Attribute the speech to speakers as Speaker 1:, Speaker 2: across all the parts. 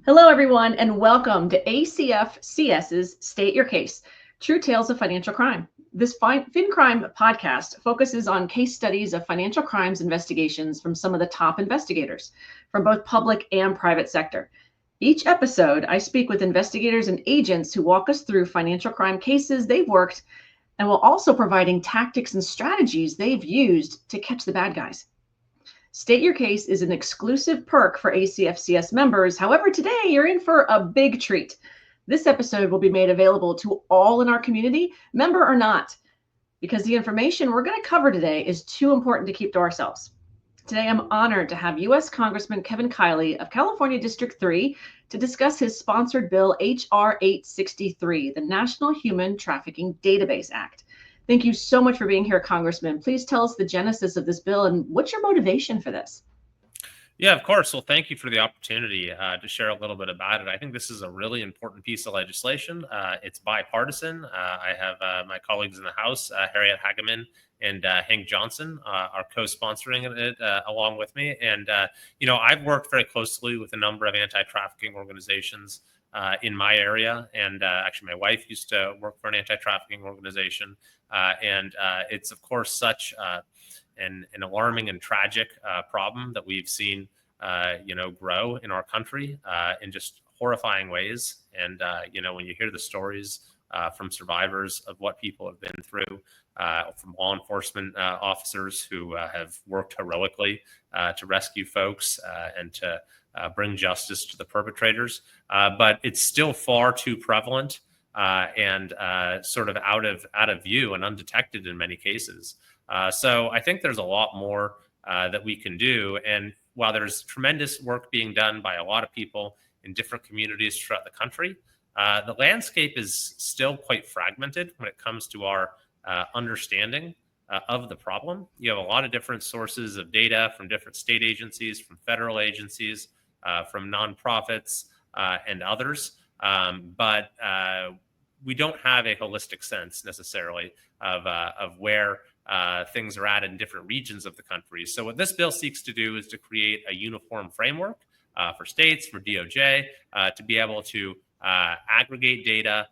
Speaker 1: Hello, everyone, and welcome to ACFCS's State Your Case, True Tales of Financial Crime. This FinCrime podcast focuses on case studies of financial crimes investigations from some of the top investigators from both public and private sector. Each episode, I speak with investigators and agents who walk us through financial crime cases they've worked and while also providing tactics and strategies they've used to catch the bad guys. State Your Case is an exclusive perk for ACFCS members. However, today you're in for a big treat. This episode will be made available to all in our community, member or not, because the information we're going to cover today is too important to keep to ourselves. Today, I'm honored to have U.S. Congressman Kevin Kiley of California District 3 to discuss his sponsored bill, H.R. 863, the National Human Trafficking Database Act. Thank you so much for being here, Congressman. Please tell us the genesis of this bill and what's your motivation for this?
Speaker 2: Yeah, of course. Well, thank you for the opportunity to share a little bit about it. I think this is a really important piece of legislation. It's bipartisan. I have my colleagues in the House, Harriet Hageman and Hank Johnson, are co-sponsoring it along with me. And, I've worked very closely with a number of anti-trafficking organizations in my area. And actually, my wife used to work for an anti-trafficking organization. And it's, of course, such an alarming and tragic problem that we've seen, grow in our country in just horrifying ways. And, when you hear the stories from survivors of what people have been through, from law enforcement officers who have worked heroically to rescue folks and to bring justice to the perpetrators. But it's still far too prevalent and sort of out of view and undetected in many cases. So I think there's a lot more that we can do. And while there's tremendous work being done by a lot of people in different communities throughout the country, the landscape is still quite fragmented when it comes to our understanding of the problem. You have a lot of different sources of data from different state agencies, from federal agencies, from nonprofits and others. But we don't have a holistic sense necessarily of where things are at in different regions of the country. So what this bill seeks to do is to create a uniform framework for states, for DOJ, to be able to aggregate data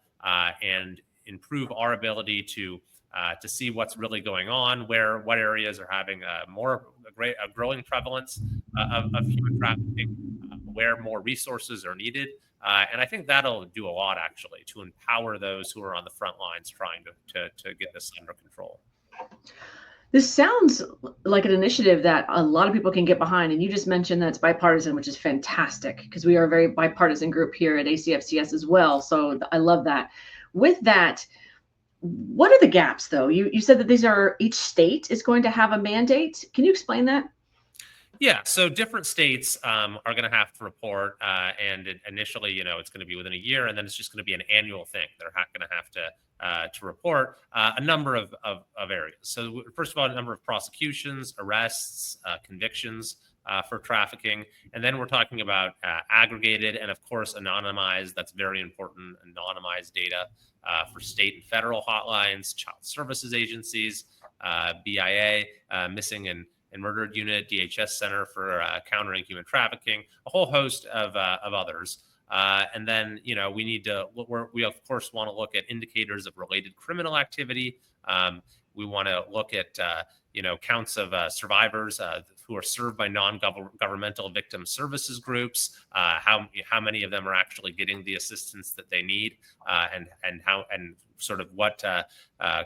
Speaker 2: and improve our ability to see what's really going on, what areas are having a growing prevalence of human trafficking, where more resources are needed. And I think that'll do a lot, actually, to empower those who are on the front lines trying to get this under control.
Speaker 1: This sounds like an initiative that a lot of people can get behind. And you just mentioned that it's bipartisan, which is fantastic because we are a very bipartisan group here at ACFCS as well. So I love that. With that, what are the gaps, though? You said that each state is going to have a mandate. Can you explain that?
Speaker 2: Yeah, so different states are going to have to report, and initially, it's going to be within a year, and then it's just going to be an annual thing. They're going to have to report a number of areas. So first of all, a number of prosecutions, arrests, convictions for trafficking, and then we're talking about aggregated and, of course, anonymized. That's very important. Anonymized data for state and federal hotlines, child services agencies, BIA, missing and murdered unit, DHS Center for Countering Human Trafficking, a whole host of others. And then, we of course want to look at indicators of related criminal activity. We want to look at, counts of survivors who are served by non-governmental victim services groups, how many of them are actually getting the assistance that they need, and sort of what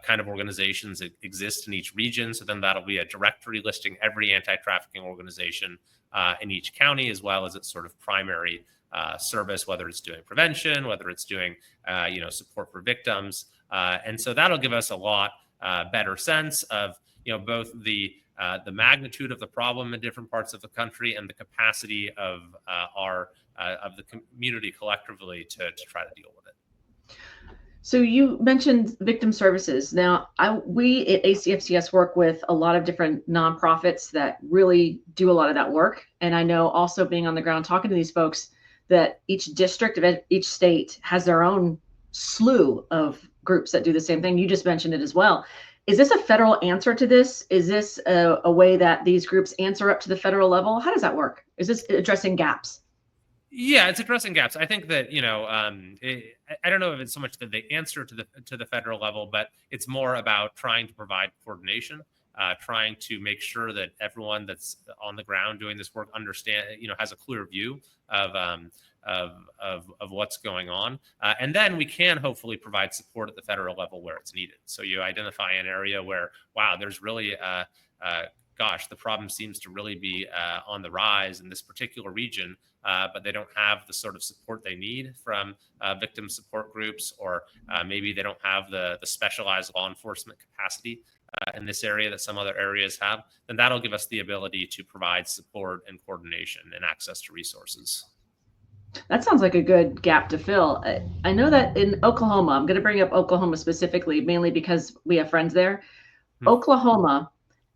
Speaker 2: kind of organizations exist in each region. So then that'll be a directory listing every anti-trafficking organization in each county, as well as its sort of primary service, whether it's doing prevention, whether it's doing support for victims. And so that'll give us a lot better sense of both the magnitude of the problem in different parts of the country and the capacity of the community collectively to try to deal with it.
Speaker 1: So you mentioned victim services. Now, we at ACFCS work with a lot of different nonprofits that really do a lot of that work. And I know also being on the ground talking to these folks that each district of each state has their own slew of groups that do the same thing. You just mentioned it as well. Is this a federal answer to this? Is this a way that these groups answer up to the federal level? How does that work? Is this addressing gaps?
Speaker 2: Yeah, it's addressing gaps. I think that I don't know if it's so much that they answer to the federal level, but it's more about trying to provide coordination, trying to make sure that everyone that's on the ground doing this work has a clear view of what's going on, and then we can hopefully provide support at the federal level where it's needed. So you identify an area where, wow, there's really gosh, the problem seems to really be on the rise in this particular region, but they don't have the sort of support they need from victim support groups, or maybe they don't have the specialized law enforcement capacity in this area that some other areas have, then that'll give us the ability to provide support and coordination and access to resources.
Speaker 1: That sounds like a good gap to fill. I know that in Oklahoma, I'm going to bring up Oklahoma specifically, mainly because we have friends there. Oklahoma,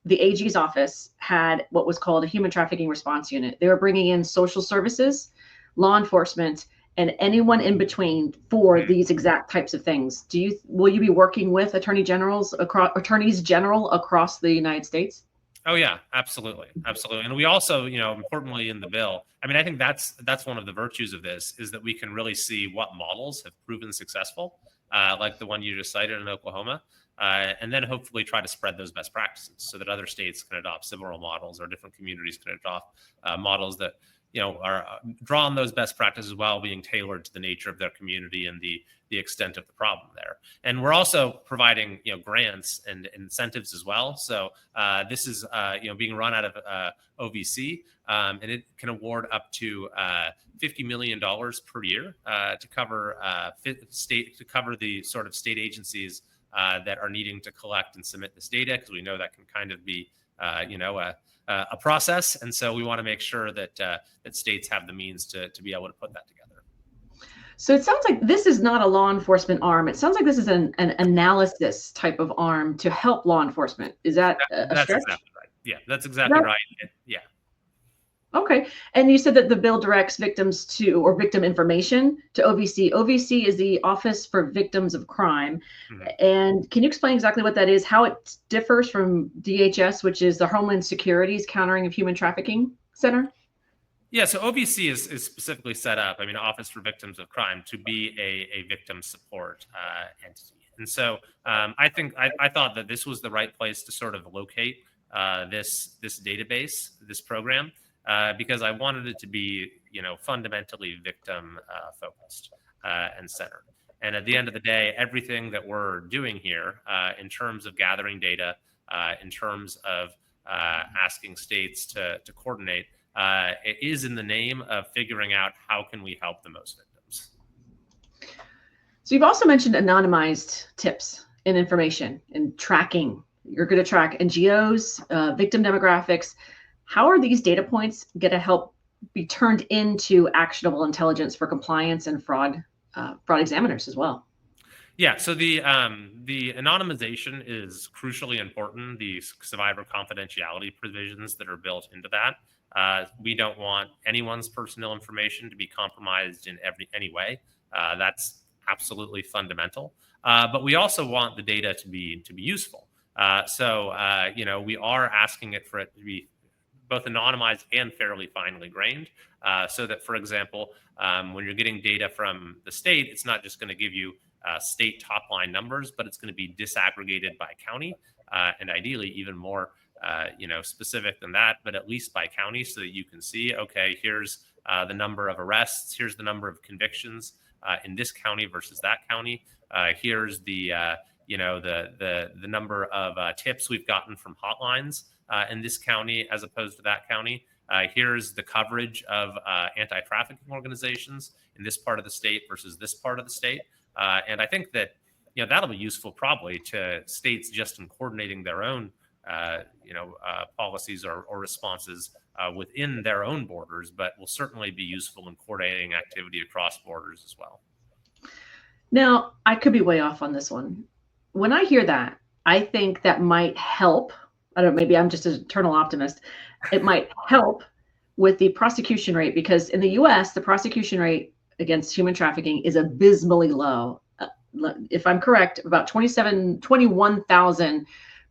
Speaker 1: the AG's office had what was called a human trafficking response unit. They were bringing in social services, law enforcement, and anyone in between for these exact types of things. Will you be working with attorneys general across the United States?
Speaker 2: Oh yeah, absolutely. And we also, importantly in the bill, I mean, I think that's one of the virtues of this, is that we can really see what models have proven successful, like the one you just cited in Oklahoma. And then hopefully try to spread those best practices so that other states can adopt similar models, or different communities can adopt models that are draw on those best practices while being tailored to the nature of their community and the extent of the problem there. And we're also providing grants and incentives as well. So this is being run out of OVC, and it can award up to $50 million per year to cover the sort of state agencies that are needing to collect and submit this data, because we know that can kind of be, a process. And so we want to make sure that that states have the means to be able to put that together.
Speaker 1: So it sounds like this is not a law enforcement arm. It sounds like this is an analysis type of arm to help law enforcement. Is that a stretch?
Speaker 2: Exactly right. Yeah, that's exactly right. Yeah.
Speaker 1: Okay. And you said that the bill directs victims or victim information to OVC. OVC is the Office for Victims of Crime. Mm-hmm. And can you explain exactly what that is, how it differs from DHS, which is the Homeland Security's Countering of Human Trafficking Center?
Speaker 2: Yeah, so OVC is specifically set up, Office for Victims of Crime, to be a victim support entity. And so I thought that this was the right place to sort of locate this database, this program, because I wanted it to be, fundamentally victim focused and centered. And at the end of the day, everything that we're doing here in terms of gathering data, in terms of asking states to coordinate, it is in the name of figuring out how can we help the most victims.
Speaker 1: So you've also mentioned anonymized tips and information and tracking. You're going to track NGOs, victim demographics. How are these data points going to help be turned into actionable intelligence for compliance and fraud examiners as well?
Speaker 2: Yeah, so the anonymization is crucially important. The survivor confidentiality provisions that are built into that. We don't want anyone's personal information to be compromised in any way. That's absolutely fundamental. But we also want the data to be useful. So we are asking for it to be both anonymized and fairly finely grained, so that, for example, when you're getting data from the state, it's not just going to give you state top line numbers, but it's going to be disaggregated by county, and ideally even more specific than that, but at least by county, so that you can see, okay, here's the number of arrests, here's the number of convictions in this county versus that county. Here's the number of tips we've gotten from hotlines in this county as opposed to that county. Here's the coverage of anti-trafficking organizations in this part of the state versus this part of the state. And I think that that'll be useful probably to states just in coordinating their own policies or responses within their own borders, but will certainly be useful in coordinating activity across borders as well.
Speaker 1: Now, I could be way off on this one. When I hear that, I think that might help. I don't know, maybe I'm just an eternal optimist. It might help with the prosecution rate, because in the US, the prosecution rate against human trafficking is abysmally low. If I'm correct, about 21,000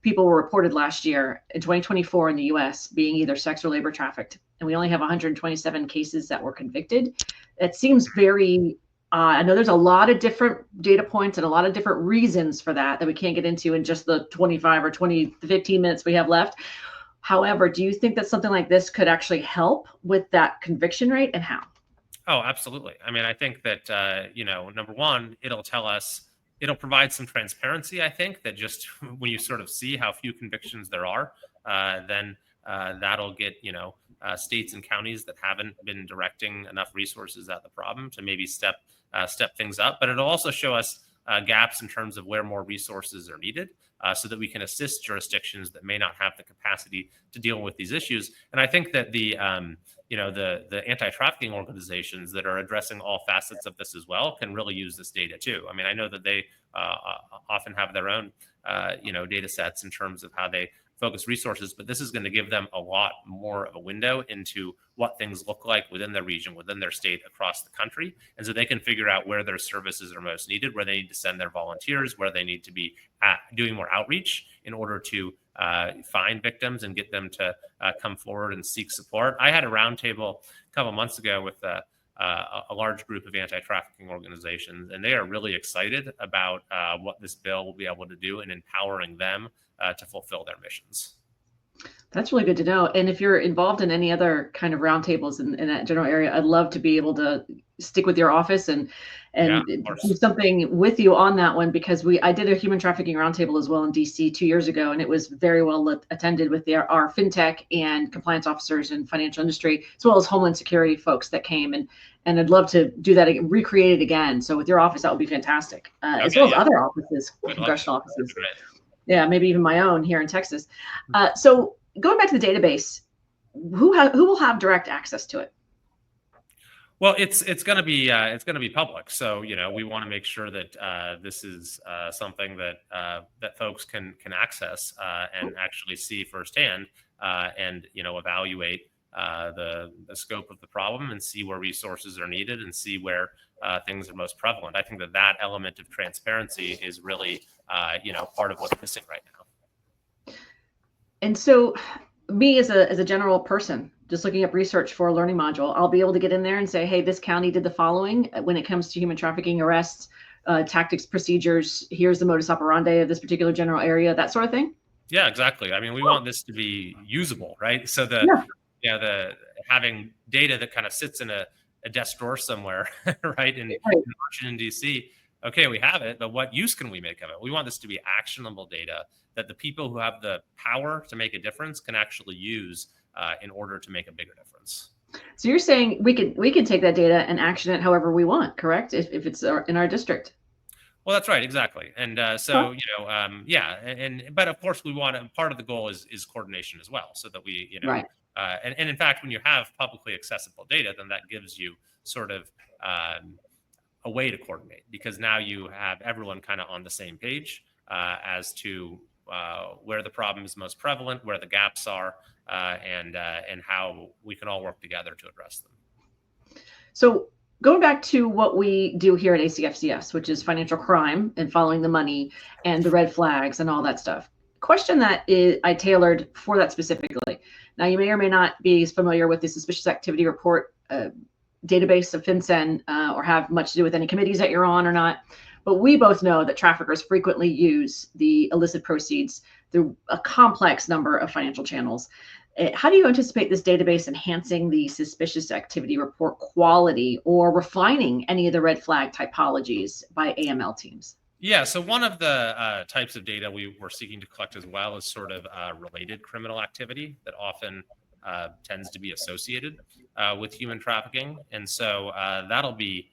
Speaker 1: people were reported last year in 2024 in the US being either sex or labor trafficked. And we only have 127 cases that were convicted. It seems very, I know there's a lot of different data points and a lot of different reasons for that we can't get into in just the 25 or 15 minutes we have left. However, do you think that something like this could actually help with that conviction rate, and how?
Speaker 2: Oh, absolutely. I mean, I think that, number one, it'll provide some transparency. I think that just when you sort of see how few convictions there are, then that'll get, states and counties that haven't been directing enough resources at the problem to maybe step things up. But it'll also show us gaps in terms of where more resources are needed, so that we can assist jurisdictions that may not have the capacity to deal with these issues. And I think that the anti-trafficking organizations that are addressing all facets of this as well can really use this data too. I mean, I know that they often have their own, data sets in terms of how they focus resources, but this is going to give them a lot more of a window into what things look like within their region, within their state, across the country. And so they can figure out where their services are most needed, where they need to send their volunteers, where they need to be doing more outreach in order to find victims and get them to come forward and seek support. I had a roundtable a couple of months ago with a large group of anti-trafficking organizations, and they are really excited about what this bill will be able to do in empowering them to fulfill their missions.
Speaker 1: That's really good to know. And if you're involved in any other kind of roundtables in that general area, I'd love to be able to stick with your office and do something with you on that one, because I did a human trafficking roundtable as well in DC 2 years ago, and it was very well attended with our fintech and compliance officers and financial industry, as well as Homeland Security folks that came. And I'd love to do that, recreate it again. So with your office, that would be fantastic, as well as other offices, congressional offices. Yeah, maybe even my own here in Texas. So going back to the database, who will have direct access to it?
Speaker 2: Well, it's going to be public. So we want to make sure that this is something that folks can access and actually see firsthand, and evaluate the scope of the problem and see where resources are needed and see where things are most prevalent. I think that element of transparency is really part of what's missing right now.
Speaker 1: And so me as a general person, just looking up research for a learning module, I'll be able to get in there and say, hey, this county did the following when it comes to human trafficking arrests, tactics, procedures. Here's the modus operandi of this particular general area, that sort of thing.
Speaker 2: Yeah, exactly. I mean, we want this to be usable, right? So the having data that kind of sits in a desk drawer somewhere, right, in Washington, D.C., okay, we have it, but what use can we make of it? We want this to be actionable data that the people who have the power to make a difference can actually use in order to make a bigger difference.
Speaker 1: So you're saying we can take that data and action it however we want, correct? If it's in our district.
Speaker 2: Well, that's right, exactly. And but of course we want part of the goal is coordination as well, so that we
Speaker 1: right.
Speaker 2: And in fact, when you have publicly accessible data, then that gives you sort of a way to coordinate, because now you have everyone kind of on the same page as to where the problem is most prevalent, where the gaps are, and how we can all work together to address them. So
Speaker 1: going back to what we do here at ACFCS, which is financial crime and following the money and the red flags and all that stuff. Question that I tailored for that specifically. Now, you may or may not be as familiar with the suspicious activity report database of FinCEN or have much to do with any committees that you're on or not. But we both know that traffickers frequently use the illicit proceeds through a complex number of financial channels. How do you anticipate this database enhancing the suspicious activity report quality or refining any of the red flag typologies by AML teams?
Speaker 2: Yeah, so one of the types of data we were seeking to collect as well is sort of related criminal activity that often tends to be associated with human trafficking. And so that'll be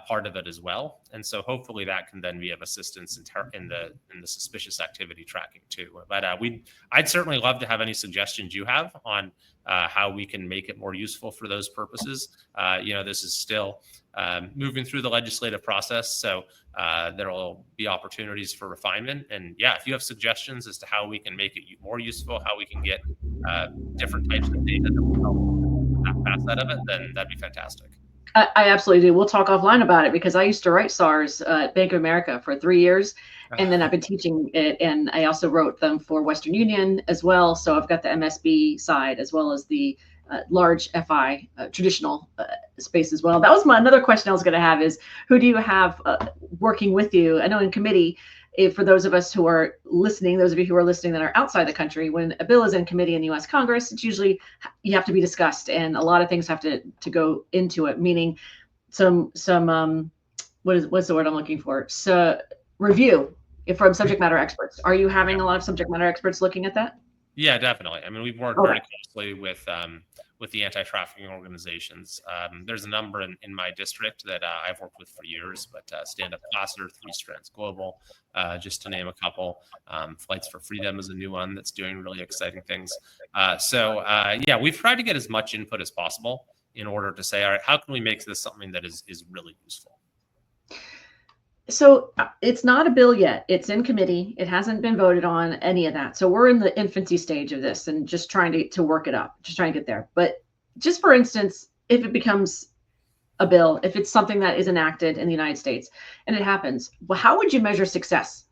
Speaker 2: part of it as well. And so hopefully that can then be of assistance in the suspicious activity tracking too. But I'd certainly love to have any suggestions you have on how we can make it more useful for those purposes. This is still moving through the legislative process, so there will be opportunities for refinement. And yeah, if you have suggestions as to how we can make it more useful, how we can get different types of data that will help that facet of it, then that'd be fantastic.
Speaker 1: I absolutely do. We'll talk offline about it because I used to write SARs at Bank of America for 3 years, and then I've been teaching it, and I also wrote them for Western Union as well. So I've got the MSB side as well as the large FI traditional space as well. That was another question I was going to have is who do you have working with you? I know in committee, for those of us who are listening, those of you who are listening that are outside the country, when a bill is in committee in the U.S. Congress, it's usually you have to be discussed, and a lot of things have to go into it. Meaning, some what's the word I'm looking for? So review from subject matter experts. Are you having a lot of subject matter experts looking at that?
Speaker 2: Yeah, definitely. I mean, we've worked very closely with the anti-trafficking organizations. There's a number in my district that I've worked with for years, but Stand Up Classer, Three Strands Global, just to name a couple. Flights for Freedom is a new one that's doing really exciting things. Yeah, we've tried to get as much input as possible in order to say, all right, how can we make this something that is really useful?
Speaker 1: So it's not a bill yet. It's in committee. It hasn't been voted on, any of that. So we're in the infancy stage of this and just trying to work it up, just trying to get there. But just for instance, if it becomes a bill, if it's something that is enacted in the United States and it happens, well, how would you measure success?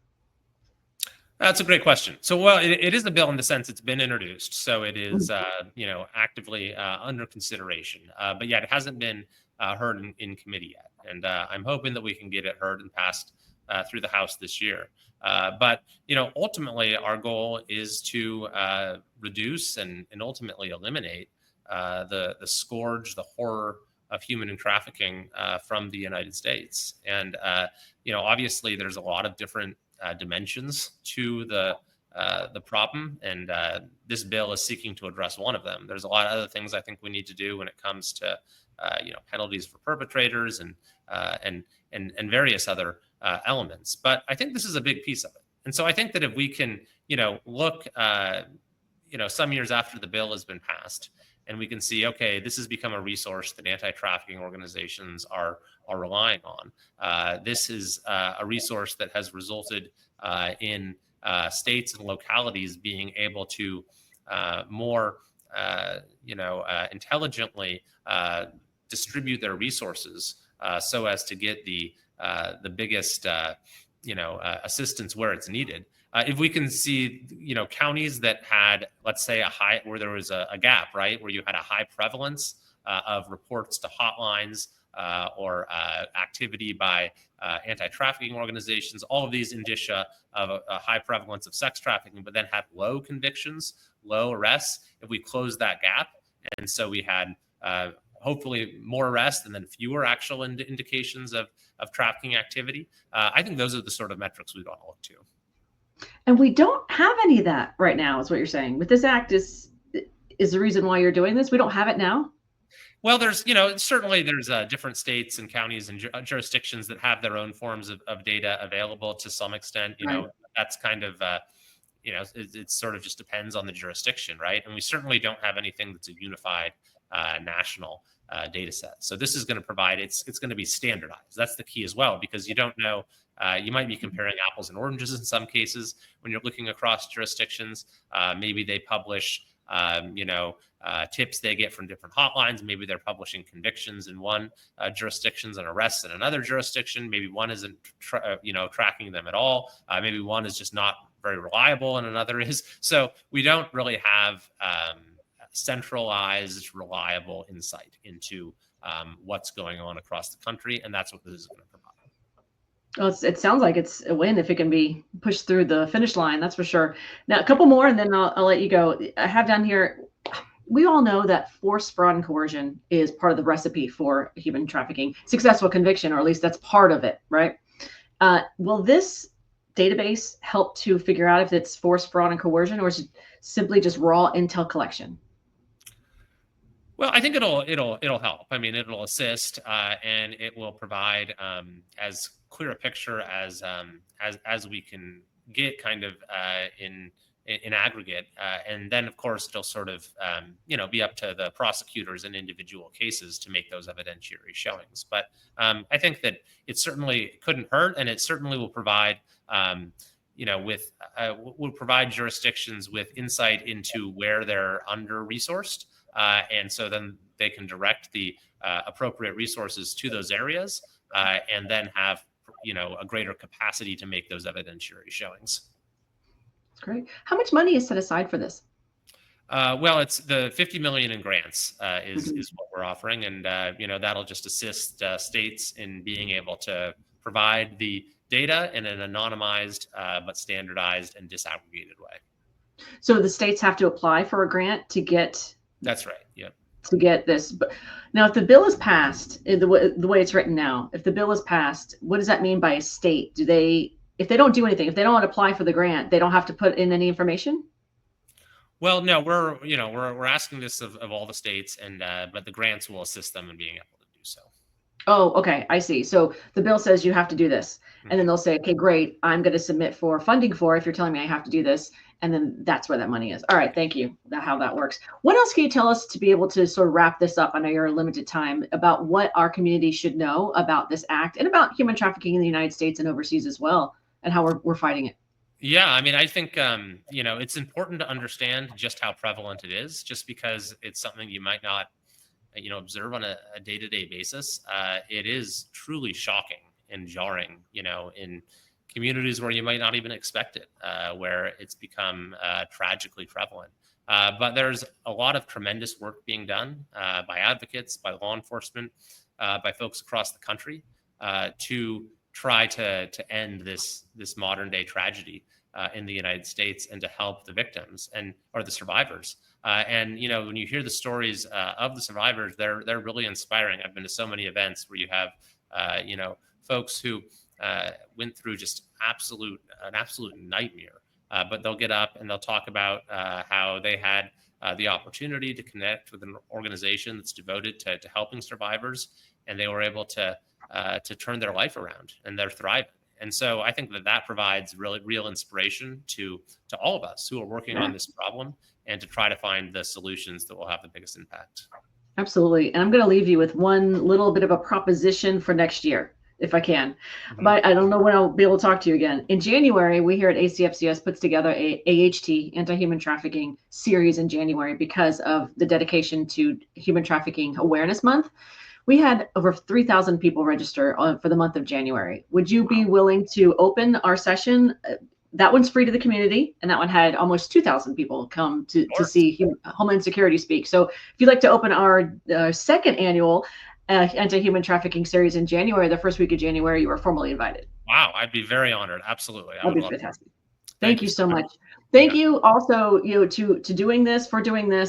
Speaker 2: That's a great question. So, well, it is a bill in the sense it's been introduced. So it is, actively under consideration. But yet it hasn't been heard in committee yet. And I'm hoping that we can get it heard and passed through the House this year. But, ultimately our goal is to reduce and ultimately eliminate the scourge, the horror of human trafficking from the United States. And, obviously there's a lot of different dimensions to the problem, and this bill is seeking to address one of them. There's a lot of other things I think we need to do when it comes to penalties for perpetrators and various other elements. But I think this is a big piece of it. And so I think that if we can look some years after the bill has been passed, and we can see, okay, this has become a resource that anti-trafficking organizations are relying on. This is a resource that has resulted in states and localities being able to more intelligently distribute their resources so as to get the biggest assistance where it's needed. If we can see, counties that had, let's say, where there was a gap, right, where you had a high prevalence of reports to hotlines or activity by anti-trafficking organizations, all of these indicia of a high prevalence of sex trafficking, but then had low convictions, low arrests. If we close that gap, and so we had hopefully more arrests and then fewer actual indications of trafficking activity, I think those are the sort of metrics we want to look to.
Speaker 1: And we don't have any of that right now, is what you're saying. But this act is the reason why you're doing this. We don't have it now.
Speaker 2: Well, there's, certainly there's different states and counties and jurisdictions that have their own forms of data available to some extent. That's kind of, it sort of just depends on the jurisdiction, right? And we certainly don't have anything that's a unified national data set. So this is going to provide, it's going to be standardized. That's the key as well, because you don't know, you might be comparing apples and oranges in some cases when you're looking across jurisdictions. Maybe they publish, tips they get from different hotlines. Maybe they're publishing convictions in one jurisdictions and arrests in another jurisdiction. Maybe one isn't, tracking them at all. Maybe one is just not very reliable and another is. So we don't really have centralized, reliable insight into what's going on across the country. And that's what this is going to provide.
Speaker 1: Well, it sounds like it's a win if it can be pushed through the finish line. That's for sure. Now, a couple more, and then I'll let you go. I have down here, we all know that force, fraud, and coercion is part of the recipe for human trafficking. Successful conviction, or at least that's part of it, right? Will this database help to figure out if it's force, fraud, and coercion, or is it simply just raw intel collection?
Speaker 2: Well, I think it'll help. I mean, it'll assist, and it will provide as clear a picture as we can get, kind of in aggregate, and then of course it'll sort of be up to the prosecutors in individual cases to make those evidentiary showings. But I think that it certainly couldn't hurt, and it certainly will provide will provide jurisdictions with insight into where they're under resourced. And so then they can direct the appropriate resources to those areas, and then have a greater capacity to make those evidentiary showings.
Speaker 1: That's great. How much money is set aside for this?
Speaker 2: Well, it's the $50 million in grants is what we're offering, and that'll just assist states in being able to provide the data in an anonymized but standardized and disaggregated way.
Speaker 1: So the states have to apply for a grant to get.
Speaker 2: That's right. Yeah.
Speaker 1: To get this, but now if the bill is passed, the way it's written now, if the bill is passed, what does that mean by a state? Do they, if they don't do anything, if they don't want to apply for the grant, they don't have to put in any information?
Speaker 2: Well, no, we're asking this of all the states, and but the grants will assist them in being able to do so.
Speaker 1: Oh, okay, I see. So the bill says you have to do this, and then they'll say, okay, great, I'm going to submit for funding for, if you're telling me I have to do this, and then that's where that money is. All right, thank you. How that works. What else can you tell us to be able to sort of wrap this up? I know you're a limited time, about what our community should know about this act and about human trafficking in the United States and overseas as well, and how we're fighting it.
Speaker 2: Yeah, I mean, I think, it's important to understand just how prevalent it is, just because it's something you might not, observe on a day-to-day basis. It is truly shocking and jarring, in communities where you might not even expect it, where it's become tragically prevalent. But there's a lot of tremendous work being done by advocates, by law enforcement, by folks across the country to try to end this modern day tragedy in the United States, and to help the victims or the survivors. And when you hear the stories of the survivors, they're really inspiring. I've been to so many events where you have folks who went through just an absolute nightmare, but they'll get up and they'll talk about how they had the opportunity to connect with an organization that's devoted to helping survivors, and they were able to turn their life around, and they're thriving. And so I think that provides really real inspiration to all of us who are working on this problem, and to try to find the solutions that will have the biggest impact.
Speaker 1: Absolutely. And I'm going to leave you with one little bit of a proposition for next year, if I can. But I don't know when I'll be able to talk to you again. In January, we here at ACFCS puts together a AHT, Anti-Human Trafficking series in January, because of the dedication to Human Trafficking Awareness Month. We had over 3,000 people register for the month of January. Would you be willing to open our session? That one's free to the community, and that one had almost 2,000 people come to see Homeland Security speak. So if you'd like to open our second annual Anti-Human Trafficking series in January, the first week of January, you are formally invited.
Speaker 2: Wow, I'd be very honored. Absolutely.
Speaker 1: That'd be fantastic. Thank you so much. Thank you also, to doing this,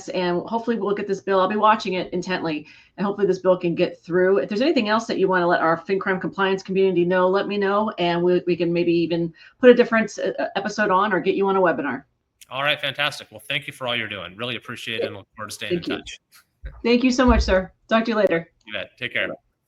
Speaker 1: and hopefully we'll get this bill. I'll be watching it intently, and hopefully this bill can get through. If there's anything else that you want to let our fin crime compliance community know, let me know, and we can maybe even put a different episode on, or get you on a webinar.
Speaker 2: All right, fantastic. Well, thank you for all you're doing. Really appreciate it, and look forward to staying in touch.
Speaker 1: Thank you so much, sir. Talk to you later.
Speaker 2: You bet. Take care.